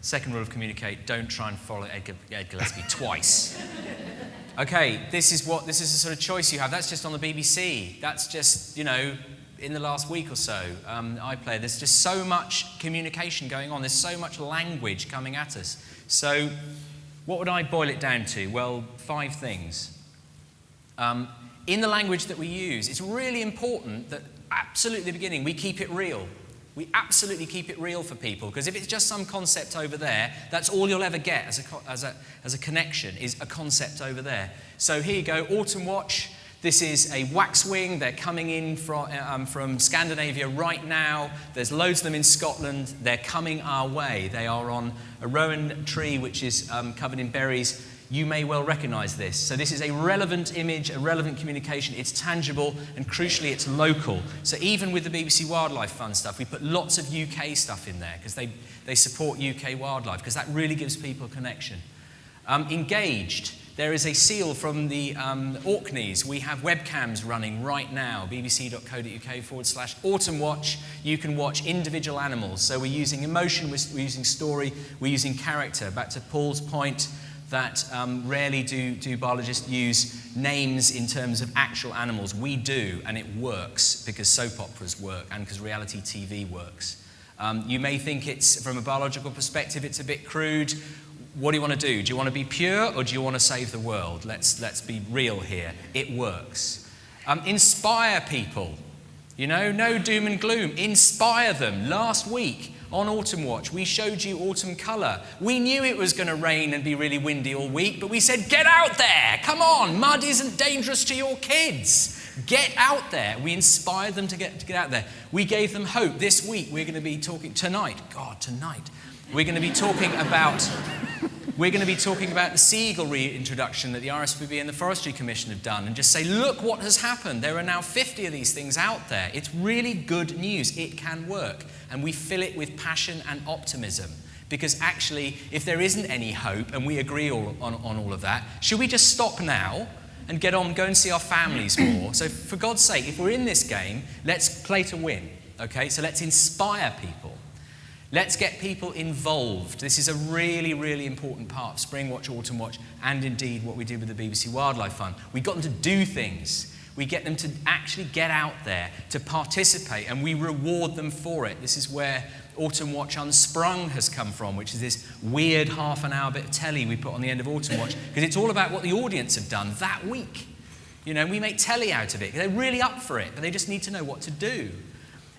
Second rule of communicate, don't try and follow Ed Gillespie twice. Okay, this is the sort of choice you have. That's just on the BBC. That's just, in the last week or so, there's just so much communication going on. There's so much language coming at us. So what would I boil it down to? Well, 5 things. In the language that we use, it's really important that absolutely at the beginning we keep it real. We absolutely keep it real for people, because if it's just some concept over there, that's all you'll ever get as a connection, is a concept over there. So here you go, Autumn Watch. This is a waxwing. They're coming in from Scandinavia right now. There's loads of them in Scotland. They're coming our way. They are on a rowan tree which is covered in berries. You may well recognize this. So this is a relevant image, a relevant communication. It's tangible, and crucially, it's local. So even with the BBC Wildlife Fund stuff, we put lots of UK stuff in there because they support UK wildlife, because that really gives people a connection. Engaged. There is a seal from the Orkneys. We have webcams running right now, bbc.co.uk/Autumn Watch. You can watch individual animals. So we're using emotion, we're using story, we're using character. Back to Paul's point, that rarely do biologists use names in terms of actual animals. We do, and it works because soap operas work and because reality TV works. You may think it's, from a biological perspective, it's a bit crude. What do you want to do? Do you want to be pure, or do you want to save the world? Let's be real here. It works. Inspire people. No doom and gloom. Inspire them. Last week, on Autumn Watch, we showed you autumn colour. We knew it was going to rain and be really windy all week, but we said, get out there! Come on! Mud isn't dangerous to your kids. Get out there. We inspired them to get out there. We gave them hope. This week, we're going to be talking tonight. We're going to be talking about the sea eagle reintroduction that the RSPB and the Forestry Commission have done, and just say, look what has happened. There are now 50 of these things out there. It's really good news. It can work. And we fill it with passion and optimism. Because actually, if there isn't any hope, and we agree on all of that, should we just stop now and go and see our families more? So for God's sake, if we're in this game, let's play to win. Okay? So let's inspire people. Let's get people involved. This is a really, really important part of Spring Watch, Autumn Watch, and indeed what we did with the BBC Wildlife Fund. We got them to do things. We get them to actually get out there, to participate, and we reward them for it. This is where Autumn Watch Unsprung has come from, which is this weird half-an-hour bit of telly we put on the end of Autumn Watch, because it's all about what the audience have done that week. We make telly out of it. They're really up for it, but they just need to know what to do.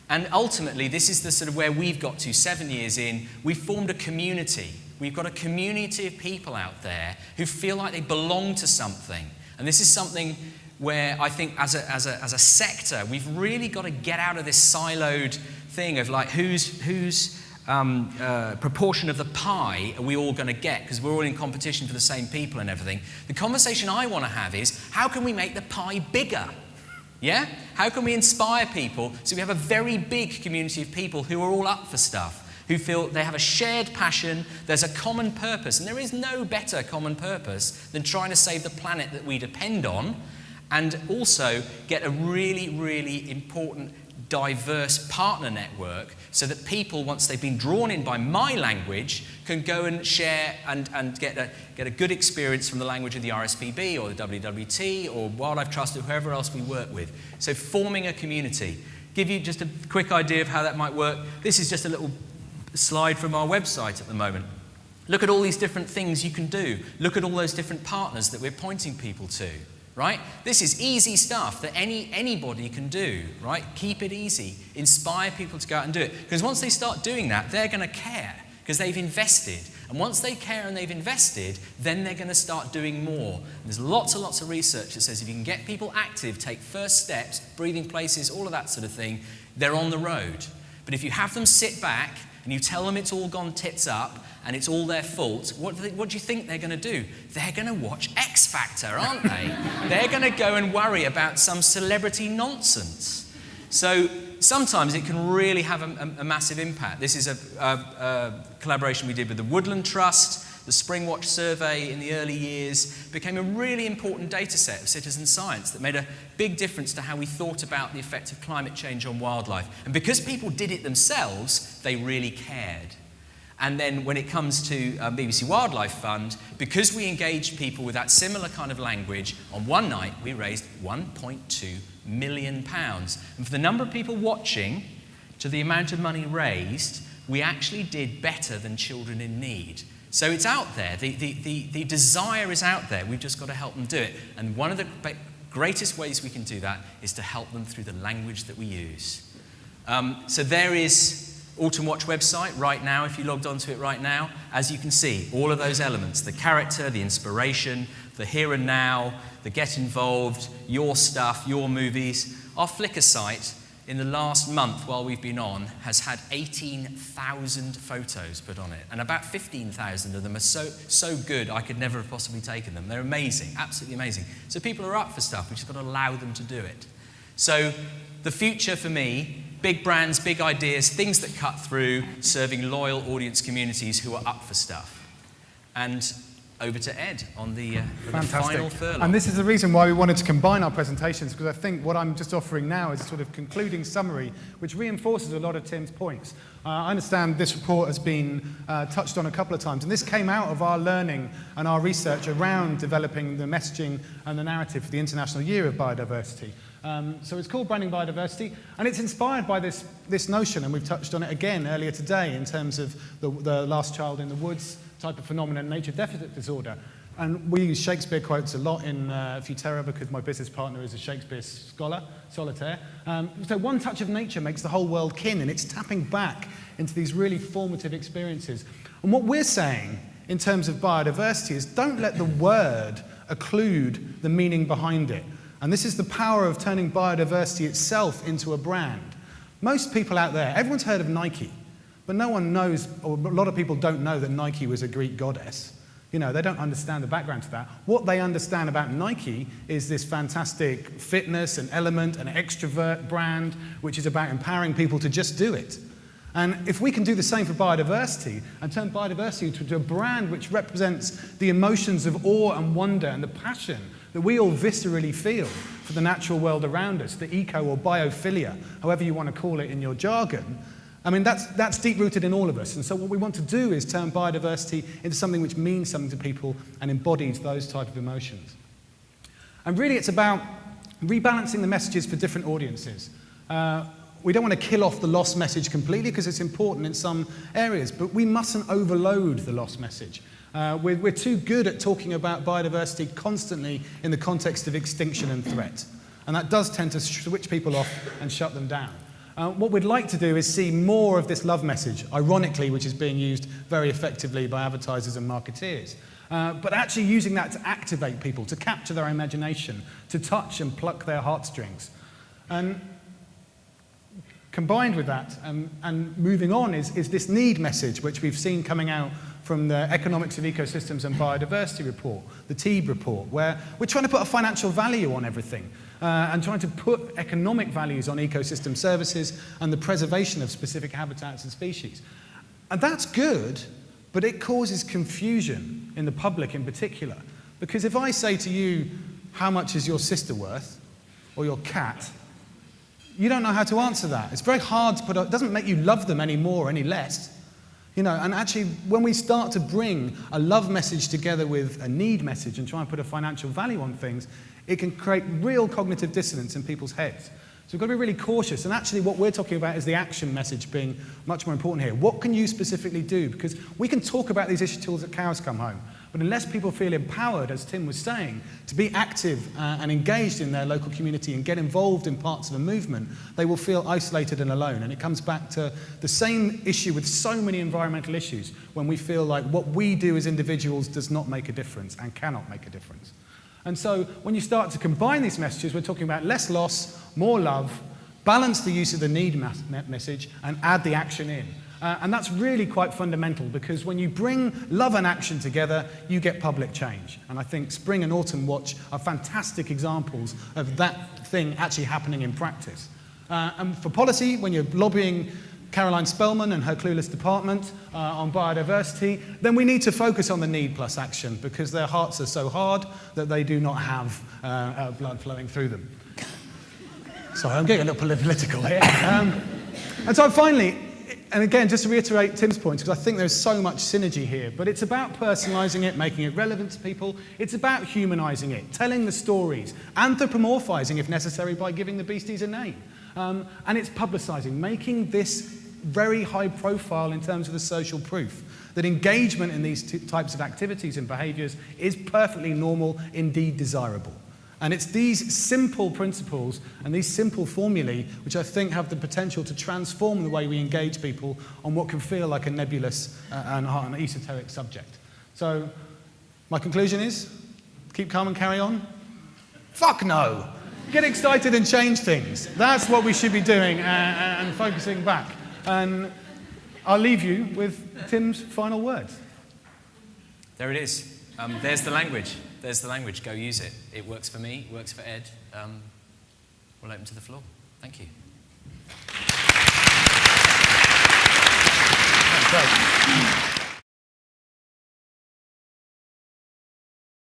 And ultimately, this is the sort of where we've got to 7 years in. We've formed a community. We've got a community of people out there who feel like they belong to something. And this is something where I think as a sector, we've really got to get out of this siloed thing of like whose proportion of the pie are we all going to get, because we're all in competition for the same people and everything. The conversation I want to have is, how can we make the pie bigger? Yeah? How can we inspire people so we have a very big community of people who are all up for stuff, who feel they have a shared passion, there's a common purpose, and there is no better common purpose than trying to save the planet that we depend on, and also get a really, really important, diverse partner network so that people, once they've been drawn in by my language, can go and share and get a good experience from the language of the RSPB or the WWT or Wildlife Trust or whoever else we work with. So forming a community. Give you just a quick idea of how that might work. This is just a little slide from our website at the moment. Look at all these different things you can do. Look at all those different partners that we're pointing people to. Right? This is easy stuff that anybody can do, right? Keep it easy. Inspire people to go out and do it. Because once they start doing that, they're going to care because they've invested. And once they care and they've invested, then they're going to start doing more. And there's lots and lots of research that says if you can get people active, take first steps, breathing places, all of that sort of thing, they're on the road. But if you have them sit back and you tell them it's all gone tits up and it's all their fault, what do you think they're going to do? They're going to watch X Factor, aren't they? They're going to go and worry about some celebrity nonsense. So sometimes it can really have a massive impact. This is a collaboration we did with the Woodland Trust. The Spring Watch survey in the early years became a really important data set of citizen science that made a big difference to how we thought about the effect of climate change on wildlife. And because people did it themselves, they really cared. And then when it comes to BBC Wildlife Fund, because we engaged people with that similar kind of language, on one night we raised £1.2 million. And for the number of people watching, to the amount of money raised, we actually did better than Children in Need. So it's out there. The desire is out there. We've just got to help them do it. And one of the greatest ways we can do that is to help them through the language that we use. So there is Autumn Watch website right now. If you logged onto it right now, as you can see, all of those elements, the character, the inspiration, the here and now, the get involved, your stuff, your movies. Our Flickr site in the last month while we've been on has had 18,000 photos put on it, and about 15,000 of them are so good I could never have possibly taken them. They're amazing, absolutely amazing. So people are up for stuff, we just got to allow them to do it. So the future for me, big brands, big ideas, things that cut through, serving loyal audience communities who are up for stuff. And over to Ed on the final furlong. And this is the reason why we wanted to combine our presentations, because I think what I'm just offering now is a sort of concluding summary which reinforces a lot of Tim's points. I understand this report has been touched on a couple of times, and this came out of our learning and our research around developing the messaging and the narrative for the International Year of Biodiversity. So it's called Branding Biodiversity, and it's inspired by this notion, and we've touched on it again earlier today in terms of the last child in the woods type of phenomenon, nature deficit disorder. And we use Shakespeare quotes a lot in Futerra because my business partner is a Shakespeare scholar, solitaire. So one touch of nature makes the whole world kin, and it's tapping back into these really formative experiences. And what we're saying in terms of biodiversity is don't let the word occlude the meaning behind it. And this is the power of turning biodiversity itself into a brand. Most people out there, everyone's heard of Nike, but no one knows, or a lot of people don't know that Nike was a Greek goddess. You know, they don't understand the background to that. What they understand about Nike is this fantastic fitness and element and extrovert brand, which is about empowering people to just do it. And if we can do the same for biodiversity and turn biodiversity into a brand which represents the emotions of awe and wonder and the passion that we all viscerally feel for the natural world around us, the eco or biophilia, however you want to call it in your jargon, I mean, that's deep-rooted in all of us. And so what we want to do is turn biodiversity into something which means something to people and embodies those type of emotions. And really it's about rebalancing the messages for different audiences. We don't want to kill off the lost message completely because it's important in some areas, but we mustn't overload the lost message. We're too good at talking about biodiversity constantly in the context of extinction and threat. And that does tend to switch people off and shut them down. What we'd like to do is see more of this love message, ironically, which is being used very effectively by advertisers and marketeers. But actually using that to activate people, to capture their imagination, to touch and pluck their heartstrings. And combined with that, and moving on, is this need message, which we've seen coming out from the Economics of Ecosystems and Biodiversity report, the TEEB report, where we're trying to put a financial value on everything and trying to put economic values on ecosystem services and the preservation of specific habitats and species. And that's good, but it causes confusion in the public in particular. Because if I say to you, how much is your sister worth, or your cat, you don't know how to answer that. It's very hard to put it doesn't make you love them any more or any less. You know, and actually, when we start to bring a love message together with a need message and try and put a financial value on things, it can create real cognitive dissonance in people's heads. So we've got to be really cautious. And actually, what we're talking about is the action message being much more important here. What can you specifically do? Because we can talk about these issues till the cows come home. But unless people feel empowered, as Tim was saying, to be active and engaged in their local community and get involved in parts of a movement, they will feel isolated and alone. And it comes back to the same issue with so many environmental issues, when we feel like what we do as individuals does not make a difference and cannot make a difference. And so when you start to combine these messages, we're talking about less loss, more love, balance the use of the need message, and add the action in. And that's really quite fundamental, because when you bring love and action together, you get public change. And I think Spring and Autumn Watch are fantastic examples of that thing actually happening in practice. And for policy, when you're lobbying Caroline Spellman and her clueless department on biodiversity, then we need to focus on the need plus action, because their hearts are so hard that they do not have blood flowing through them. Sorry, I'm getting a little political here. And so finally, And again, just to reiterate Tim's points, because I think there's so much synergy here, but it's about personalising it, making it relevant to people. It's about humanising it, telling the stories, anthropomorphising if necessary by giving the beasties a name. And it's publicising, making this very high profile in terms of the social proof, that engagement in these types of activities and behaviours is perfectly normal, indeed desirable. And it's these simple principles and these simple formulae which I think have the potential to transform the way we engage people on what can feel like a nebulous and an esoteric subject. So my conclusion is, keep calm and carry on? Fuck no! Get excited and change things. That's what we should be doing and focusing back. And I'll leave you with Tim's final words. There it is. There's the language. There's the language. Go use it. It works for me. It works for Ed. We'll open to the floor. Thank you.